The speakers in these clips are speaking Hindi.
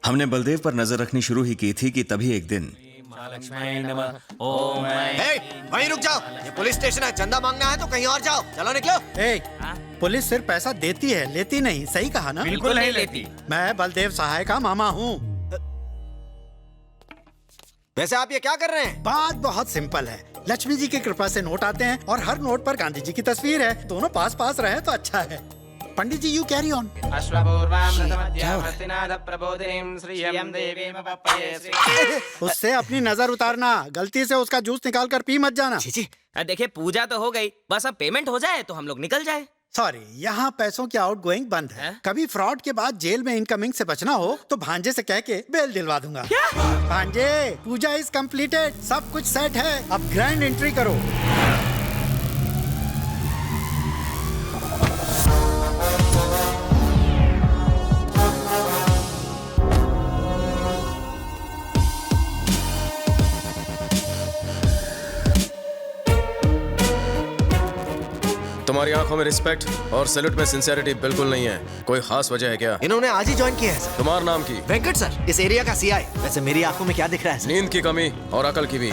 हमने बलदेव पर नजर रखनी शुरू ही की थी कि तभी एक दिन वहीं रुक जाओ, ये पुलिस स्टेशन है। चंदा मांगना है तो कहीं और जाओ। चलो निकलो। पुलिस सिर्फ पैसा देती है, लेती नहीं। सही कहा ना? बिल्कुल नहीं लेती। मैं बलदेव सहाय का मामा हूँ। वैसे आप ये क्या कर रहे हैं? बात बहुत सिंपल है। लक्ष्मी जी की कृपा से नोट आते हैं और हर नोट पर गांधी जी की तस्वीर है। दोनों पास पास रहे तो अच्छा है। पंडित जी यू कैरी ऑन। उससे अपनी नजर उतारना, गलती से उसका जूस निकाल कर पी मत जाना। देखिए पूजा तो हो गई, बस अब पेमेंट हो जाए तो हम लोग निकल जाए। सॉरी, यहाँ पैसों की आउटगोइंग बंद है। कभी फ्रॉड के बाद जेल में इनकमिंग से बचना हो तो भांजे से कह के बेल दिलवा दूंगा। क्या? भांजे, पूजा इज कंप्लीटेड, सब कुछ सेट है, अब ग्रैंड एंट्री करो। तुम्हारी आंखों में रिस्पेक्ट और सैल्यूट में सिंसियरिटी बिल्कुल नहीं है। कोई खास वजह है क्या? इन्होंने आज ही ज्वाइन किया है सर। तुम्हारा नाम की? वेंकट सर, इस एरिया का सीआई। वैसे मेरी आंखों में क्या दिख रहा है सर? नींद की कमी और अकल की भी।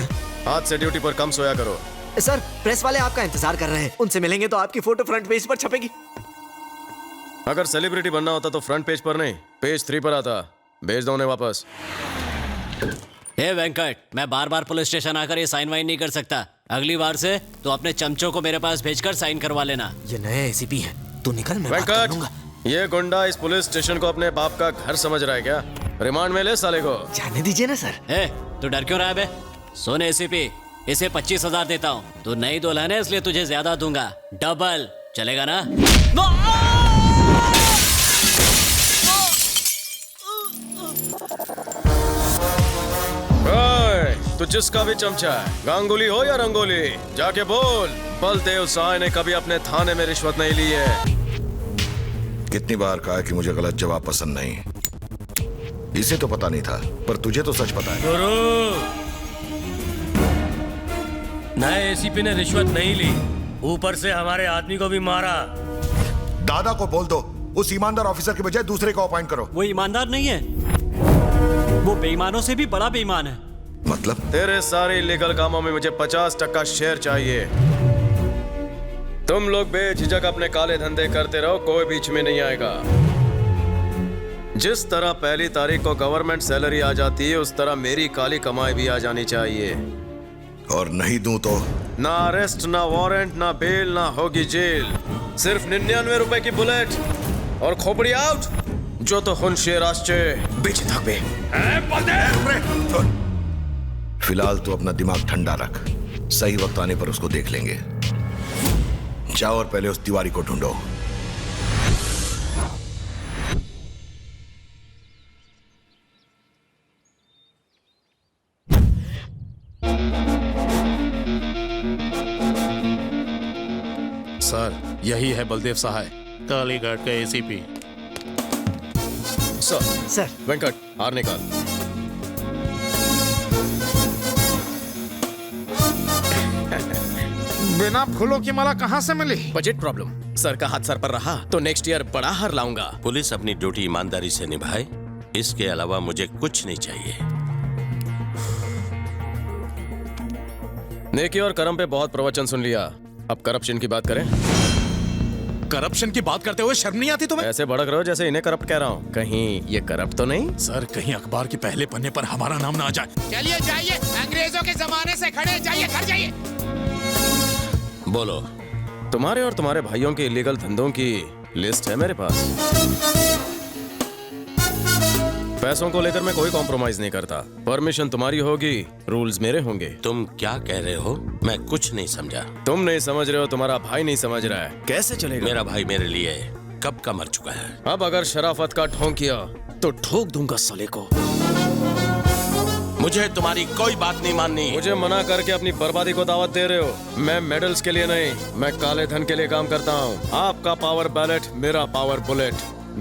आज से ड्यूटी पर कम सोया करो। सर, प्रेस वाले आपका इंतजार कर रहे हैं। उनसे मिलेंगे तो आपकी फोटो फ्रंट पेज पर छपेगी। अगर सेलिब्रिटी बनना होता तो फ्रंट पेज पर नहीं, पेज 3 पर आता। भेज दो उन्हें वापस। हे वेंकट, मैं बार बार पुलिस स्टेशन आकर ये साइन वाइन नहीं कर सकता। अगली बार से तो अपने चमचों को मेरे पास भेजकर साइन करवा लेना। ये नया एसीपी है, तू निकल, मैं बात कर लूंगा। वेंकट, ये गुंडा इस पुलिस स्टेशन को अपने बाप का घर समझ रहा है क्या? रिमांड में ले साले को। जाने दीजिए ना सर। ए, तू डर क्यों रहा है बे? सुन एसीपी, इसे 25,000 देता हूँ। तू नई दुल्हन है इसलिए तुझे ज्यादा दूंगा। डबल चलेगा ना? तो जिसका भी चमचा है, गांगुली हो या रंगोली, जाके बोल बलदेव सहाय ने कभी अपने थाने में रिश्वत नहीं ली है। कितनी बार कहा कि मुझे गलत जवाब पसंद नहीं। इसे तो पता नहीं था, पर तुझे तो सच पता है। गुरु, नए एसीपी ने रिश्वत नहीं ली, ऊपर से हमारे आदमी को भी मारा। दादा को बोल दो, उस ईमानदार ऑफिसर के बजाय दूसरे को अपॉइंट करो। वो ईमानदार नहीं है, वो बेईमानों से भी बड़ा बेईमान है। मतलब? तेरे सारे इलीगल कामों में मुझे 50% शेयर चाहिए। तुम लोग बेझिझक अपने काले धंधे करते रहो, कोई बीच में नहीं आएगा। जिस तरह पहली तारीख को गवर्नमेंट सैलरी आ जाती है, उस तरह मेरी काली कमाई भी आ जानी चाहिए। और नहीं दूं तो? ना अरेस्ट, ना वारंट, ना बेल, ना होगी जेल। सिर्फ 99 रुपए की बुलेट और खोपड़ी आउट। जो तो हुन शेर आश्चे बीच थक पे। फिलहाल तो अपना दिमाग ठंडा रख, सही वक्त आने पर उसको देख लेंगे। जाओ और पहले उस तिवारी को ढूंढो। सर, यही है बलदेव सहाय, कालीघाट का एसीपी। सर, वेंकट, हार निकाल। बिना फूलों की माला कहाँ से मिली? Budget problem. सर का हाथ सर पर रहा तो नेक्स्ट ईयर बड़ा हार लाऊंगा। पुलिस अपनी ड्यूटी ईमानदारी से निभाए, इसके अलावा मुझे कुछ नहीं चाहिए। नेकी और कर्म पे बहुत प्रवचन सुन लिया, अब करप्शन की बात करें। करप्शन की बात करते हुए शर्म नहीं आती तुम्हें? ऐसे भड़क रहे हो जैसे इन्हें करप्ट कह रहा हूँ। कहीं ये करप्ट तो नहीं? सर, कहीं अखबार के पहले पन्ने पर हमारा नाम ना आ जाए। चलिए जाइए, अंग्रेजों के जमाने से खड़े, जाइए घर जाइए। बोलो। तुम्हारे और तुम्हारे भाइयों के इलीगल धंधों की लिस्ट है मेरे पास। पैसों को लेकर मैं कोई कॉम्प्रोमाइज नहीं करता। परमिशन तुम्हारी होगी, रूल्स मेरे होंगे। तुम क्या कह रहे हो? मैं कुछ नहीं समझा। तुम नहीं समझ रहे हो, तुम्हारा भाई नहीं समझ रहा है। कैसे चलेगा? मेरा भाई मेरे लिए कब का मर चुका है। अब अगर शराफत का ढोंग किया तो ठोक दूंगा साले को। मुझे तुम्हारी कोई बात नहीं माननी। मुझे मना करके अपनी बर्बादी को दावत दे रहे हो। मैं मेडल्स के लिए नहीं, मैं काले धन के लिए काम करता हूँ। आपका पावर बैलेट, मेरा पावर बुलेट,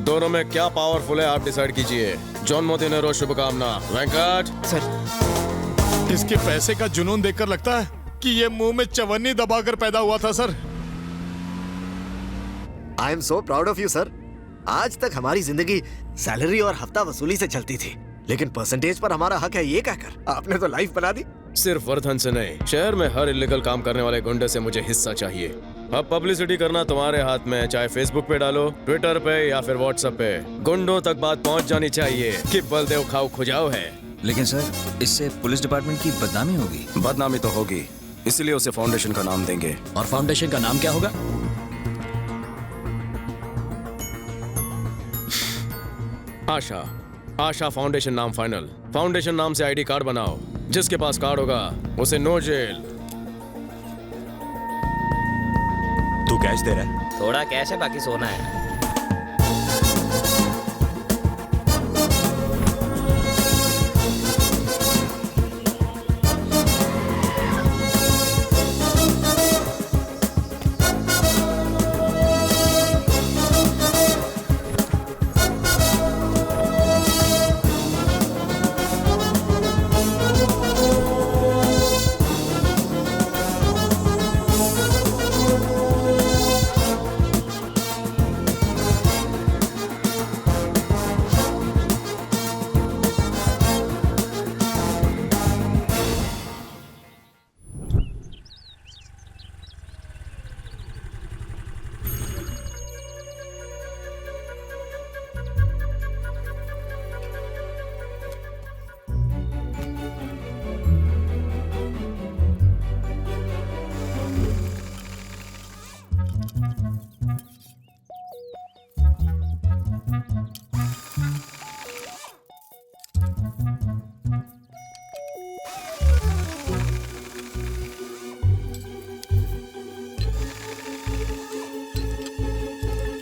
दोनों में क्या पावरफुल है आप डिसाइड कीजिए। जन्मदिन रोज शुभकामना। वेंकट सर, इसके पैसे का जुनून देखकर लगता है कि ये मुंह में चवन्नी दबाकर पैदा हुआ था। Sir, I am so proud of you sir. आज तक हमारी जिंदगी सैलरी और हफ्ता वसूली से चलती थी, लेकिन परसेंटेज पर हमारा हक है ये कहकर आपने तो लाइफ बना दी। सिर्फ वर्धन से नहीं, शहर में हर इलीगल काम करने वाले गुंडे से मुझे हिस्सा चाहिए। अब पब्लिसिटी करना तुम्हारे हाथ में है, चाहे फेसबुक पे डालो, ट्विटर पे या फिर व्हाट्सएप पे। गुंडों तक बात पहुंच जानी चाहिए कि बलदेव खाऊ खुजाऊ है। लेकिन सर, इससे पुलिस डिपार्टमेंट की बदनामी होगी। बदनामी तो होगी, इसलिए उसे फाउंडेशन का नाम देंगे। और फाउंडेशन का नाम क्या होगा? आशा। आशा फाउंडेशन नाम फाइनल। फाउंडेशन नाम से आईडी कार्ड बनाओ, जिसके पास कार्ड होगा उसे नो जेल। तू कैश दे रहा है? थोड़ा कैश है, बाकी सोना है।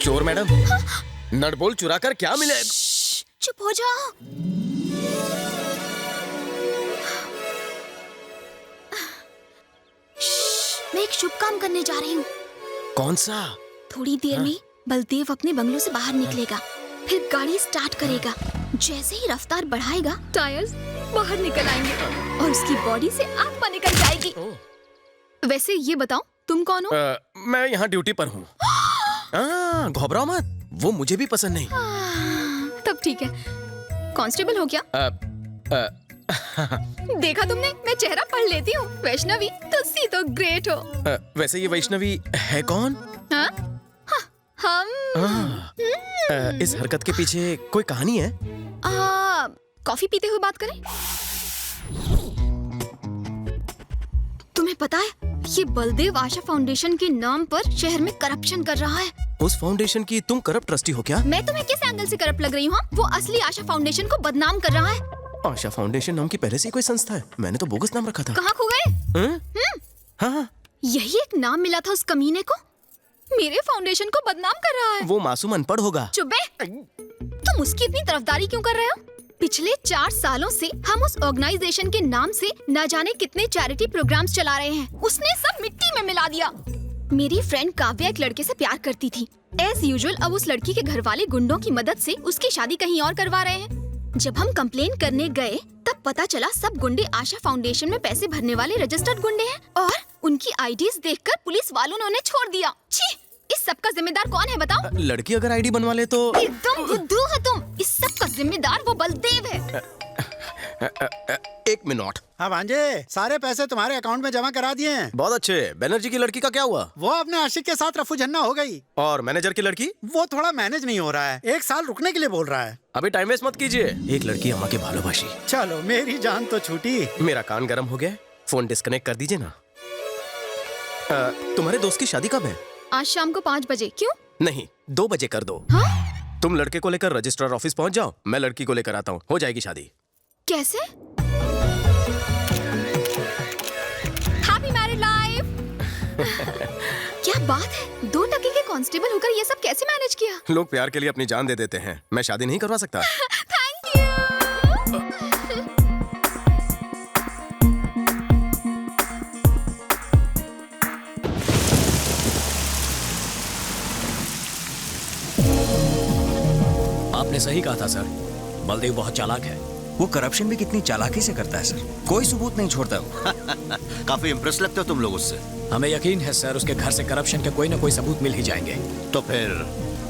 चोर मैडम, नटबोल चुरा कर क्या मिले? चुप हो जाओ। मैं एक शुभ काम करने जा रही हूँ। कौन सा? थोड़ी देर में बलदेव अपने बंगलों से बाहर निकलेगा, फिर गाड़ी स्टार्ट करेगा। जैसे ही रफ्तार बढ़ाएगा, टायर्स बाहर निकल आएंगे और उसकी बॉडी से आत्मा निकल जाएगी। वैसे ये बताओ, तुम कौन हो? मैं यहाँ ड्यूटी पर हूँ। घबराओ मत, वो मुझे भी पसंद नहीं। तब ठीक है। कांस्टेबल हो क्या? देखा तुमने, मैं चेहरा पढ़ लेती हूँ। वैष्णवी, तुलसी तो ग्रेट हो। वैसे ये वैष्णवी है कौन? हाँ? हम इस हरकत के पीछे कोई कहानी है? कॉफी पीते हुए बात करें? तुम्हें पता है, ये बलदेव आशा फाउंडेशन के नाम पर शहर में करप्शन कर रहा है। उस फाउंडेशन की तुम करप्ट ट्रस्टी हो क्या? मैं तुम्हें किस एंगल से करप्ट लग रही हूँ? वो असली आशा फाउंडेशन को बदनाम कर रहा है। आशा फाउंडेशन नाम की पहले से कोई संस्था है? मैंने तो बोगस नाम रखा था। कहाँ खो गए? हाँ, यही एक नाम मिला था उस कमीने को। मेरे फाउंडेशन को बदनाम कर रहा है। वो मासूम अनपढ़ होगा। चुप बे। तुम उसकी इतनी तरफदारी क्यों कर रहे हो? पिछले 4 सालों से हम उस ऑर्गेनाइजेशन के नाम से न जाने कितने चैरिटी प्रोग्राम्स चला रहे हैं। उसने सब मिट्टी में मिला दिया। मेरी फ्रेंड काव्या एक लड़के से प्यार करती थी। एज यूजुअल अब उस लड़की के घर वाले गुंडों की मदद से उसकी शादी कहीं और करवा रहे हैं। जब हम कंप्लेन करने गए, तब पता चला सब गुंडे आशा फाउंडेशन में पैसे भरने वाले रजिस्टर्ड गुंडे हैं और उनकी आईडीज देखकर पुलिस वालों ने उन्हें छोड़ दिया। छी! इस सब का जिम्मेदार कौन है बताओ? लड़की अगर आईडी बनवा ले तो? एकदम बुद्धू है तुम। इस सब का जिम्मेदार वो बलदेव है। 1 मिनट। हाँ भांजे, सारे पैसे तुम्हारे अकाउंट में जमा करा दिए हैं। बहुत अच्छे। बैनर्जी की लड़की का क्या हुआ? वो अपने आशिक के साथ रफू झन्ना हो गई। और मैनेजर की लड़की? वो थोड़ा मैनेज नहीं हो रहा है, 1 साल रुकने के लिए बोल रहा है। अभी टाइम वेस्ट मत कीजिए। एक लड़की अम्मा के भालोबाशी। चलो, मेरी जान तो छूटी। मेरा कान गर्म हो गया, फोन डिस्कनेक्ट कर दीजिए ना। तुम्हारे दोस्त की शादी कब है? आज शाम को 5 बजे। क्यों? नहीं, 2 बजे कर दो। हाँ? तुम लड़के को लेकर रजिस्ट्रार ऑफिस पहुंच जाओ, मैं लड़की को लेकर आता हूँ, हो जाएगी शादी। कैसे? Happy married life. क्या बात है, 2 टके के कांस्टेबल होकर ये सब कैसे मैनेज किया? लोग प्यार के लिए अपनी जान दे देते हैं, मैं शादी नहीं करवा सकता। Thank you. आपने सही कहा था सर, बलदेव बहुत चालाक है। वो करप्शन भी कितनी चालाकी से करता है सर, कोई सबूत नहीं छोड़ता वो। काफी इम्प्रेस लगते हो तुम लोग उससे। हमें यकीन है सर, उसके घर से करप्शन के कोई ना कोई सबूत मिल ही जाएंगे। तो फिर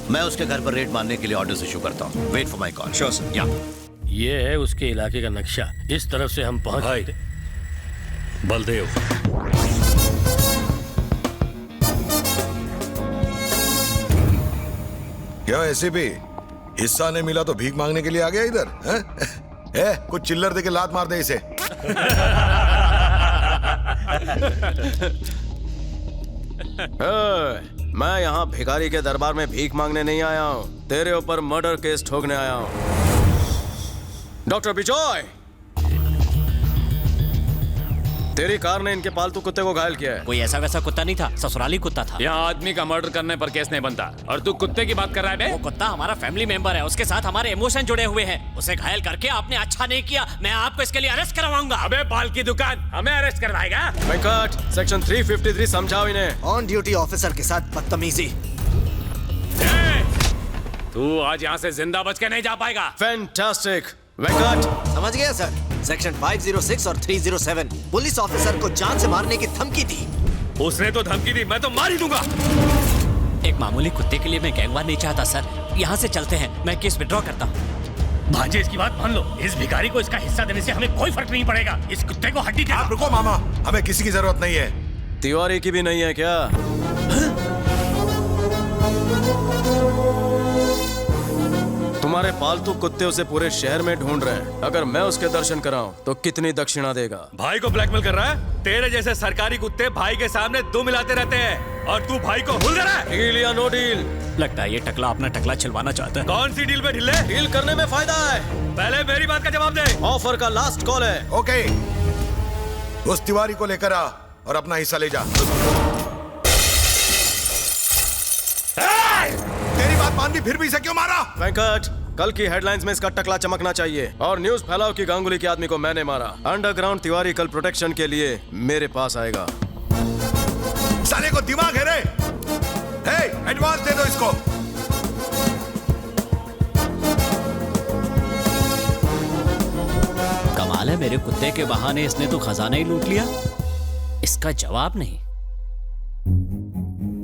मैं उसके घर पर रेड मारने के लिए ऑर्डर्स इशू करता हूँ। Wait for my call. Sure sir. या ये है उसके इलाके का नक्शा। इस तरफ से हम पहुंच भाई। बलदेव, क्या ऐसे भी हिस्सा नहीं मिला तो भीख मांगने के लिए आ गया इधर हैं? कुछ चिल्लर दे के लात मार दे इसे। मैं यहाँ भिखारी के दरबार में भीख मांगने नहीं आया हूँ, तेरे ऊपर मर्डर केस ठोकने आया हूँ। डॉक्टर बिजॉय, तेरी कार ने इनके पालतू कुत्ते को घायल किया है। कोई ऐसा वैसा कुत्ता नहीं था, ससुराली कुत्ता था। यहाँ आदमी का मर्डर करने पर केस नहीं बनता और तू कुत्ते की बात कर रहा है बे? वो कुत्ता हमारा फैमिली मेंबर है, उसके साथ हमारे इमोशन जुड़े हुए हैं। उसे घायल करके आपने अच्छा नहीं किया, मैं आपको इसके लिए अरेस्ट करवाऊंगा। अबे बाल की दुकान, हमें अरेस्ट करवाएगा? वेंकट, सेक्शन 353 समझाओ इन्हें। ऑन ड्यूटी ऑफिसर के साथ बदतमीजी। तू आज यहाँ से जिंदा बच के नहीं जा पाएगा। फैंटास्टिक वेंकट। समझ गया सर। सेक्शन 506 और 307 पुलिस ऑफिसर को जान से मारने की धमकी दी। उसने तो धमकी दी, मैं तो मार ही दूंगा। एक मामूली कुत्ते के लिए मैं गैंगवार नहीं चाहता सर। यहाँ से चलते हैं, मैं केस विड्रॉ करता हूँ। भांजे, इसकी बात मान लो। इस भिखारी को इसका हिस्सा देने से हमें कोई फर्क नहीं पड़ेगा। इस कुत्ते को हड्डी दे। आप रुको मामा, हमें किसी की जरूरत नहीं है। तिवारी की भी नहीं है क्या? तुम्हारे पालतू कुत्ते उसे पूरे शहर में ढूंढ रहे हैं। अगर मैं उसके दर्शन कराऊं तो कितनी दक्षिणा देगा? भाई को ब्लैकमेल कर रहा है? तेरे जैसे सरकारी कुत्ते भाई के सामने दो मिलाते रहते हैं और तू भाई को भूल दे रहा है। डील या नो डील? लगता है ये टकला अपना टकला छिलवाना चाहता है। कौन सी डील में ढिल्ले? डील करने में फायदा है। पहले मेरी बात का जवाब दे। ऑफर का लास्ट कॉल है। ओके, उस तिवारी को लेकर आ और अपना हिस्सा ले जा। तेरी बात मान दी, फिर भी इसे क्यों मारा? वेंकट, कल की हेडलाइंस में इसका टकला चमकना चाहिए और न्यूज़ फैलाओ कि गांगुली के आदमी को मैंने मारा। अंडरग्राउंड तिवारी कल प्रोटेक्शन के लिए मेरे पास आएगा। साले को दिमाग है रे? हे, एडवांस दे दो इसको। कमाल है, मेरे कुत्ते के बहाने इसने तो खजाना ही लूट लिया। इसका जवाब नहीं।